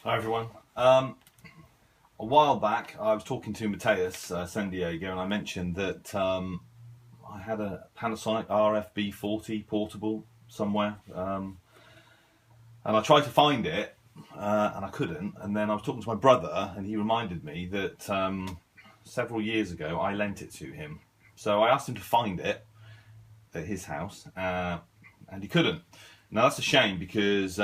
Hi everyone. A while back I was talking to Mateus San Diego, and I mentioned that I had a Panasonic RF-B60 portable somewhere, and I tried to find it and I couldn't, and then I was talking to my brother and he reminded me that several years ago I lent it to him. So I asked him to find it at his house and he couldn't. Now that's a shame because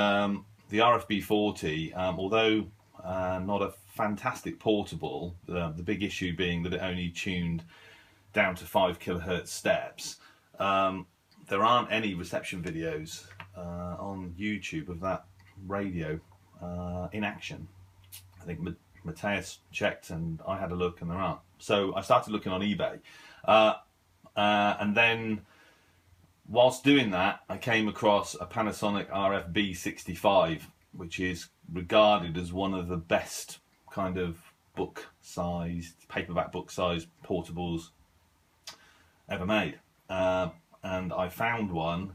the RF-B40, although not a fantastic portable, the big issue being that it only tuned down to 5 kHz steps, there aren't any reception videos on YouTube of that radio in action. I think Mateus checked and I had a look and there aren't. So I started looking on eBay, and then whilst doing that, I came across a Panasonic RF-B65, which is regarded as one of the best kind of book-sized, paperback book-sized portables ever made. And I found one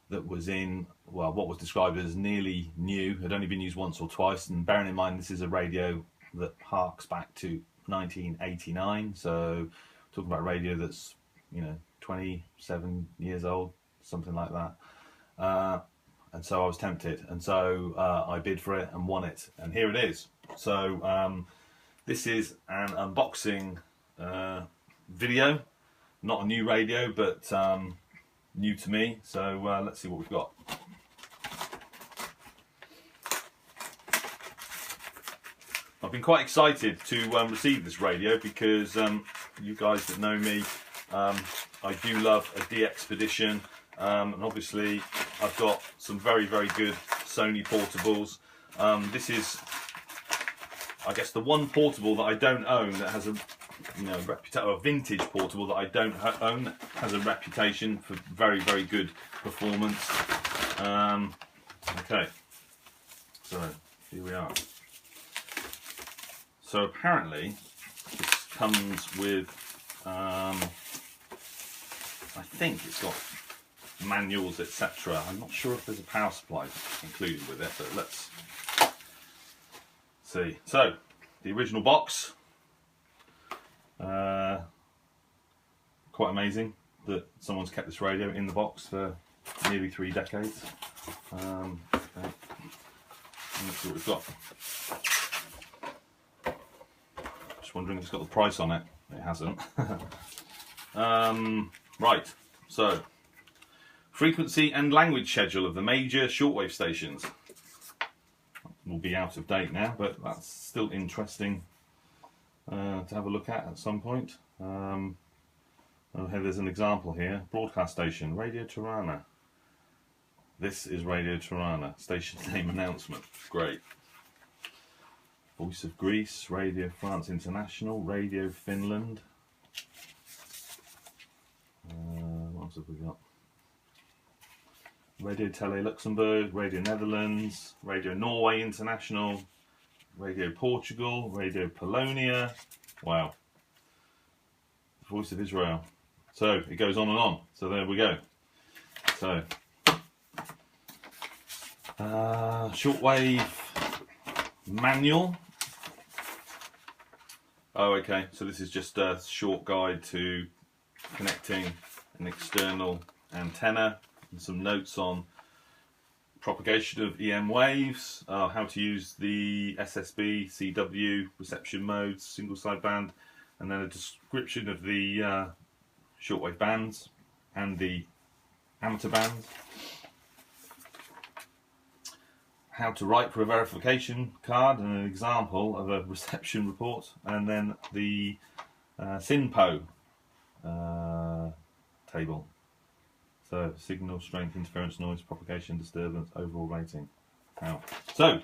that was in, well, what was described as nearly new, had only been used once or twice, and bearing in mind this is a radio that harks back to 1989, so talking about a radio that's, you know, 27 years old, something like that. And so I was tempted, and so I bid for it and won it, and here it is. So this is an unboxing video, not a new radio, but new to me. So let's see what we've got. I've been quite excited to receive this radio because you guys that know me, I do love a DXpedition, and obviously I've got some very good Sony portables. This is, I guess, the one portable that I don't own that has a, you know, a vintage portable that I don't own, has a reputation for very good performance. Okay, so here we are. So apparently this comes with, I think it's got manuals, etc. I'm not sure if there's a power supply included with it, but let's see. So the original box, quite amazing that someone's kept this radio in the box for nearly 3 decades. Okay. Let's see what we've got. Just wondering if it's got the price on it. It hasn't. Right, so frequency and language schedule of the major shortwave stations. Will be out of date now, but that's still interesting to have a look at some point. Oh, here there's an example here. Broadcast station, Radio Tirana. This is Radio Tirana. Station name announcement. Great. Voice of Greece, Radio France International, Radio Finland. What else have we got? Radio Tele Luxembourg, Radio Netherlands, Radio Norway International, Radio Portugal, Radio Polonia. Wow. Voice of Israel. So it goes on and on. So there we go. So shortwave manual. Oh, okay. So this is just a short guide to connecting an external antenna, and some notes on propagation of EM waves, how to use the SSB, CW reception modes, single sideband, and then a description of the shortwave bands and the amateur bands. How to write for a verification card and an example of a reception report, and then the SINPO table. So signal strength, interference, noise, propagation, disturbance, overall rating. Wow. So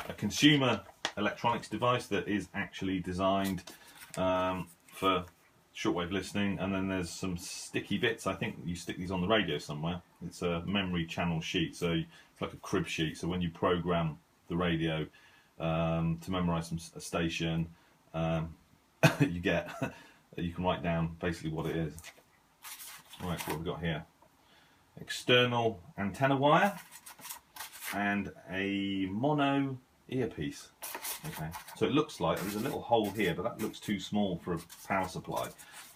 a consumer electronics device that is actually designed for shortwave listening, and then there's some sticky bits. I think you stick these on the radio somewhere. It's a memory channel sheet, so it's like a crib sheet. So when you program the radio to memorize a station, you can write down basically what it is. Right, what have we got here? External antenna wire and a mono earpiece. Okay, so it looks like there's a little hole here, but that looks too small for a power supply.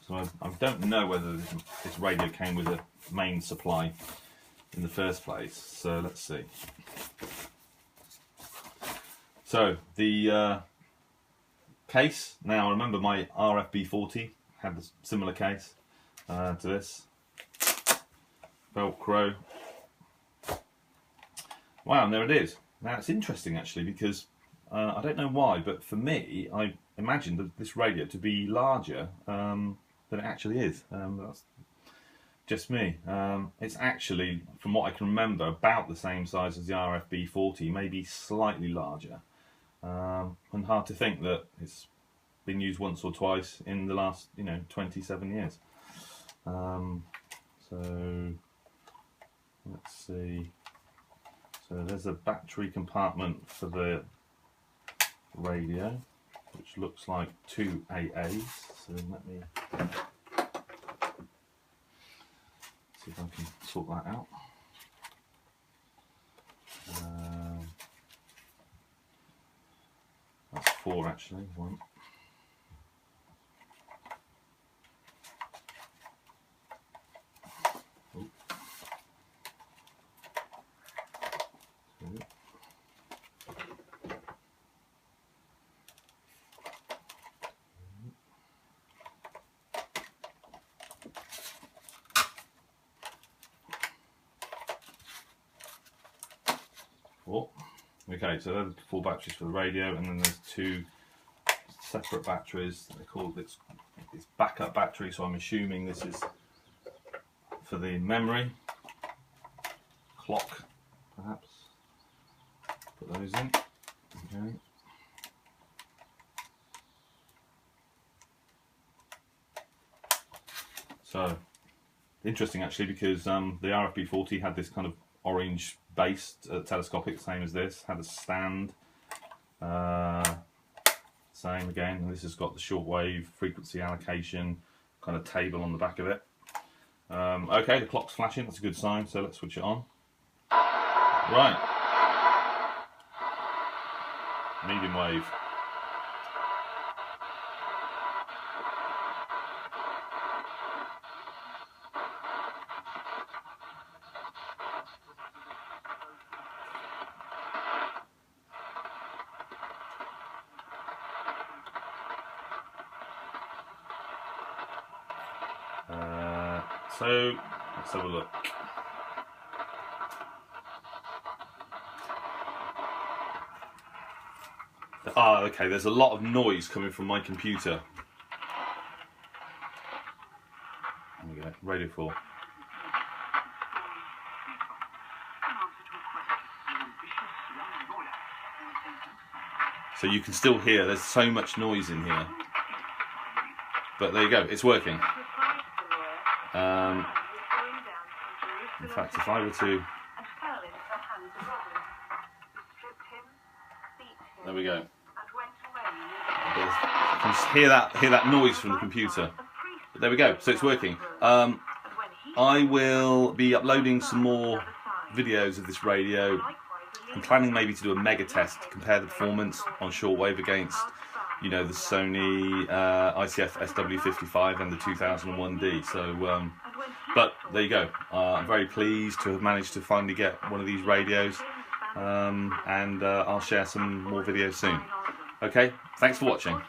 So I don't know whether this radio came with a main supply in the first place. So let's see. So the case. Now I remember my RF-B40 had a similar case to this. Velcro. Wow, and there it is. Now it's interesting actually because I don't know why, but for me, I imagined this radio to be larger than it actually is. That's just me. It's actually, from what I can remember, about the same size as the RF-B40, maybe slightly larger. And hard to think that it's been used once or twice in the last, 27 years. So let's see. So there's a battery compartment for the radio, which looks like 2 AAs. So let me see if I can sort that out. That's 4 actually. 1. Oh. 2. Okay, so there's 4 batteries for the radio, and then there's 2 separate batteries. They call it's backup battery, so I'm assuming this is for the memory, clock, perhaps. Put those in. Okay. So interesting actually, because the RF-B40 had this kind of orange base, telescopic, same as this, had a stand, same again, and this has got the shortwave frequency allocation kind of table on the back of it. Okay, the clock's flashing, that's a good sign, so let's switch it on. Right, medium wave. So let's have a look. Okay, there's a lot of noise coming from my computer. There we go, radio 4. So you can still hear, there's so much noise in here. But there you go, it's working. In fact, if I were to... There we go. You can just hear that noise from the computer. But there we go, so it's working. I will be uploading some more videos of this radio. I'm planning maybe to do a mega test to compare the performance on shortwave against, the Sony ICF SW55 and the 2001D. So, but there you go. I'm very pleased to have managed to finally get one of these radios, and I'll share some more videos soon. Okay, thanks for watching.